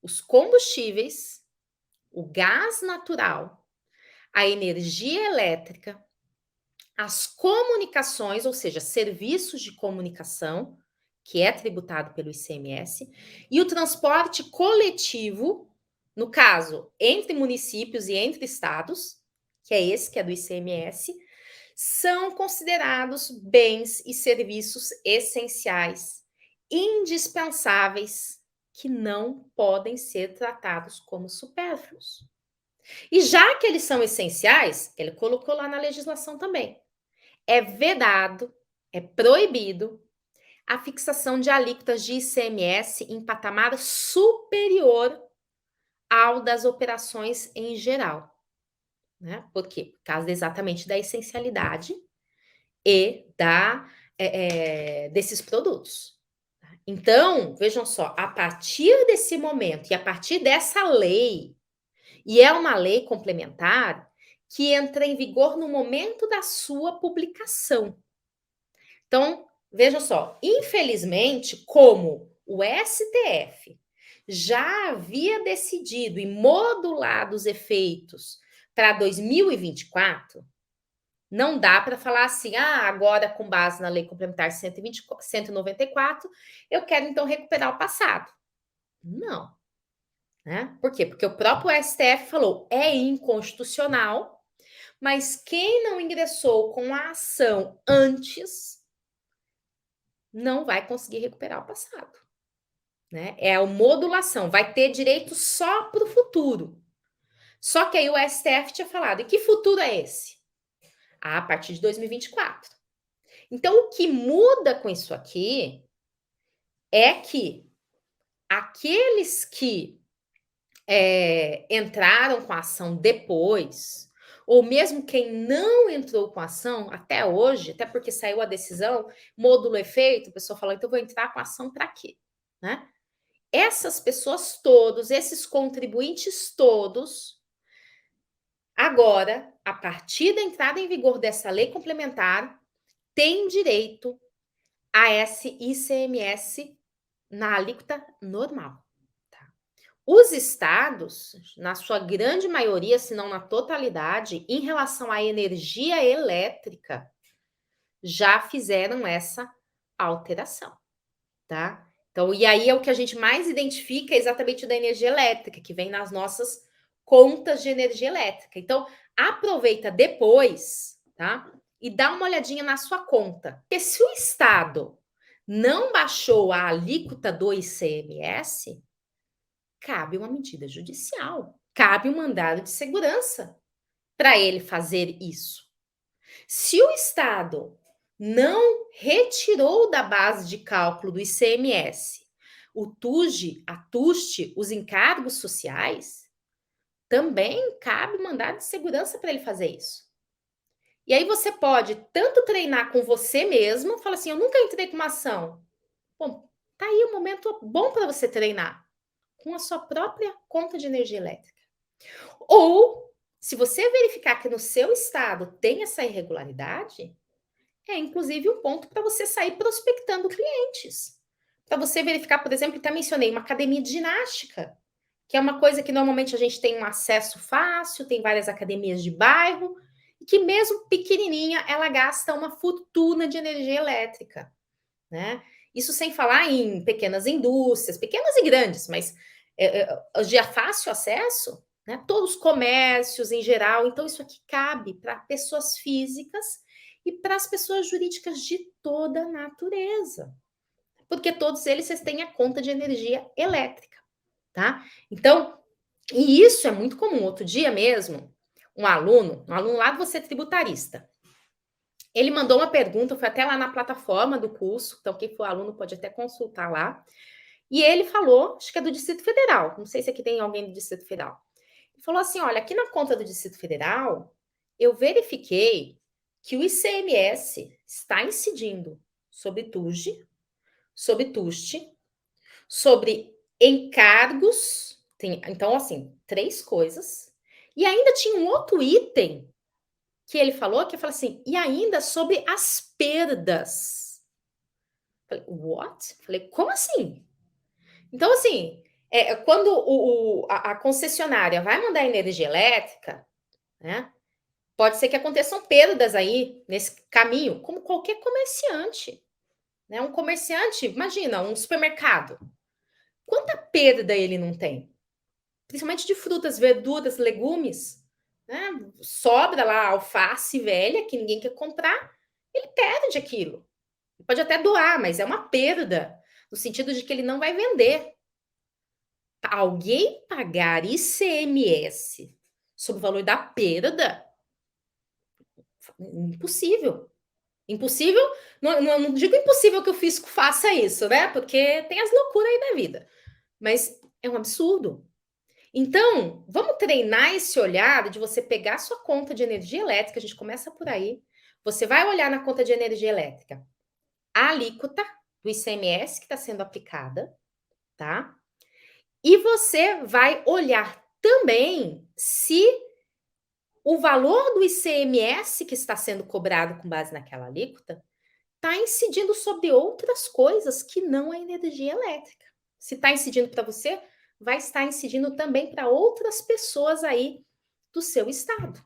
os combustíveis, o gás natural, a energia elétrica, as comunicações, ou seja, serviços de comunicação, que é tributado pelo ICMS, e o transporte coletivo, no caso, entre municípios e entre estados, que é esse que é do ICMS, são considerados bens e serviços essenciais, indispensáveis, que não podem ser tratados como supérfluos. E já que eles são essenciais, ele colocou lá na legislação também, é vedado, é proibido a fixação de alíquotas de ICMS em patamar superior ao das operações em geral, né? Por quê? Por causa exatamente da essencialidade e desses produtos. Então, vejam só, a partir desse momento e a partir dessa lei, e é uma lei complementar que entra em vigor no momento da sua publicação. Então, veja só, infelizmente, como o STF já havia decidido e modulado os efeitos para 2024, não dá para falar assim, agora com base na Lei Complementar 194, eu quero então recuperar o passado. Não, né? Por quê? Porque o próprio STF falou, é inconstitucional, mas quem não ingressou com a ação antes não vai conseguir recuperar o passado, né? É a modulação, vai ter direito só para o futuro. Só que aí o STF tinha falado, e que futuro é esse? A partir de 2024. Então, o que muda com isso aqui é que aqueles que entraram com a ação depois, ou mesmo quem não entrou com a ação até hoje, até porque saiu a decisão, módulo efeito, a pessoa falou, então vou entrar com a ação para quê? Né? Essas pessoas todos, esses contribuintes todos, agora, a partir da entrada em vigor dessa lei complementar, têm direito a esse ICMS na alíquota normal. Tá? Os estados, na sua grande maioria, se não na totalidade, em relação à energia elétrica, já fizeram essa alteração, tá? Então, e aí é o que a gente mais identifica exatamente da energia elétrica, que vem nas nossas contas de energia elétrica. Então, aproveita depois, tá? E dá uma olhadinha na sua conta. Porque se o Estado não baixou a alíquota do ICMS, cabe uma medida judicial, cabe um mandado de segurança para ele fazer isso. Se o Estado não retirou da base de cálculo do ICMS o TUJ, a TUST, os encargos sociais, também cabe mandado de segurança para ele fazer isso. E aí você pode tanto treinar com você mesmo, fala assim, eu nunca entrei com uma ação. Bom, tá aí um momento bom para você treinar com a sua própria conta de energia elétrica. Ou, se você verificar que no seu estado tem essa irregularidade, é inclusive um ponto para você sair prospectando clientes. Para você verificar, por exemplo, até mencionei uma academia de ginástica, que é uma coisa que normalmente a gente tem um acesso fácil, tem várias academias de bairro, e que mesmo pequenininha, ela gasta uma fortuna de energia elétrica, né? Isso sem falar em pequenas indústrias, pequenas e grandes, mas de fácil acesso, né? Todos os comércios em geral. Então, isso aqui cabe para pessoas físicas e para as pessoas jurídicas de toda a natureza. Porque todos eles vocês têm a conta de energia elétrica, tá? Então, e isso é muito comum. Outro dia mesmo, um aluno lá do Você Tributarista, ele mandou uma pergunta, foi até lá na plataforma do curso, então quem for aluno pode até consultar lá. E ele falou, acho que é do Distrito Federal, não sei se aqui tem alguém do Distrito Federal. Ele falou assim: olha, aqui na conta do Distrito Federal, eu verifiquei que o ICMS está incidindo sobre TUJ, sobre TUST, sobre encargos, então, assim, 3 coisas, e ainda tinha um outro item que ele falou, que fala assim, e ainda sobre as perdas. Falei, what? Falei, como assim? Então, assim, Quando a concessionária vai mandar energia elétrica, né, pode ser que aconteçam perdas aí nesse caminho, como qualquer comerciante, né? Um comerciante, imagina, um supermercado. Quanta perda ele não tem? Principalmente de frutas, verduras, legumes, né? Sobra lá a alface velha que ninguém quer comprar, ele perde aquilo. Pode até doar, mas é uma perda, no sentido de que ele não vai vender. Alguém pagar ICMS sobre o valor da perda? Impossível. Impossível, não digo impossível que o fisco faça isso, né? Porque tem as loucuras aí da vida. Mas é um absurdo. Então, vamos treinar esse olhar de você pegar sua conta de energia elétrica, a gente começa por aí. Você vai olhar na conta de energia elétrica a alíquota do ICMS que está sendo aplicada, tá? E você vai olhar também se o valor do ICMS que está sendo cobrado com base naquela alíquota está incidindo sobre outras coisas que não a energia elétrica. Se está incidindo para você, vai estar incidindo também para outras pessoas aí do seu estado.